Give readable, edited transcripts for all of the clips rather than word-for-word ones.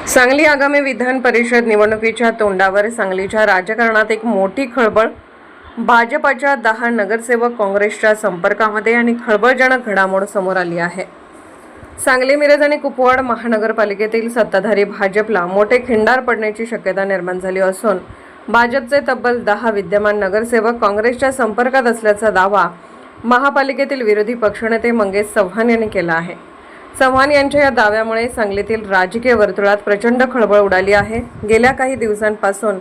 सांगली आगामी विधान परिषद निवडणुकीच्या तोंडावर सांगलीच्या राजकारणात एक मोठी खळबळ. भाजपाच्या 10 नगरसेवक काँग्रेसच्या संपर्कामध्ये आणि खळबळजनक घडामोड समोर आली आहे. सांगली, मिरज आणि कुपवाड महानगरपालिकेतील सत्ताधारी भाजपला मोठे खिंडार पडण्याची शक्यता निर्माण झाली असून भाजपचे तब्बल 10 विद्यमान नगरसेवक काँग्रेसच्या संपर्कात असल्याचा दावा महापालिकेतील विरोधी पक्षनेते मंगेश चव्हाण यांनी केला आहे. चव्हाण यांच्या या दाव्यामुळे सांगलीतील राजकीय वर्तुळात प्रचंड खळबळ उडाली आहे. गेल्या काही दिवसांपासून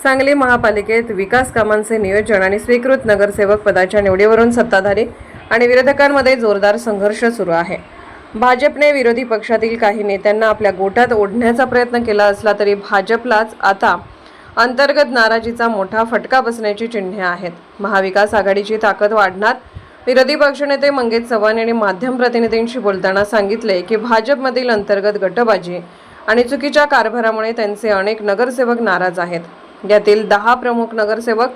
सांगली महापालिकेत विकास कामांचे नियोजन आणि स्वीकृत नगरसेवक पदाच्या निवडीवरून सत्ताधारी आणि विरोधकांमध्ये जोरदार संघर्ष सुरू आहे. भाजपने विरोधी पक्षातील काही नेत्यांना आपल्या गोटात ओढण्याचा प्रयत्न केला असला तरी भाजपलाच आता अंतर्गत नाराजीचा मोठा फटका बसण्याची चिन्हे आहेत. महाविकास आघाडीची ताकद वाढणार. विरोधी पक्षनेते मंगेश चव्हाण यांनी माध्यम प्रतिनिधींशी बोलताना सांगितले की भाजपमधील अंतर्गत गटबाजी आणि चुकीच्या कारभारामुळे त्यांचे अनेक नगरसेवक नाराज आहेत. यातील 10 प्रमुख नगरसेवक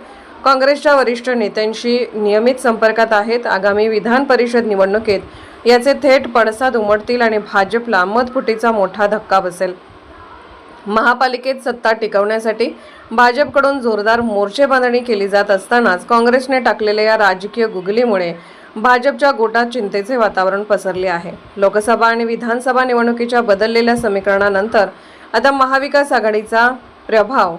काँग्रेसच्या वरिष्ठ नेत्यांशी नियमित संपर्कात आहेत. आगामी विधान परिषद निवडणुकीत याचे थेट पडसाद उमटतील आणि भाजपला मतफुटीचा मोठा धक्का बसेल. महापालिकेत सत्ता टिकवण्यासाठी भाजपकडून जोरदार मोर्चेबांधणी केली जात असतानाच काँग्रेसने टाकलेल्या या राजकीय गुगलीमुळे भाजपच्या गोटात चिंतेचे वातावरण पसरले आहे. लोकसभा आणि विधानसभा निवडणुकीच्या बदललेल्या समीकरणानंतर आता महाविकास आघाडीचा प्रभाव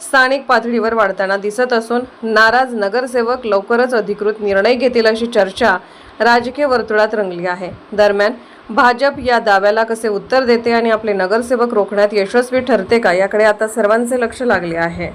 स्थानिक पातळीवर वाढताना दिसत असून नाराज नगरसेवक लवकरच अधिकृत निर्णय घेतील अशी चर्चा राजकीय वर्तुळात रंगली आहे. दरम्यान भाजप या दाव्याला कसे उत्तर देते आणि आपले नगरसेवक रोखण्यात यशस्वी ठरते का, याकडे आता सर्वांचे लक्ष लागले आहे.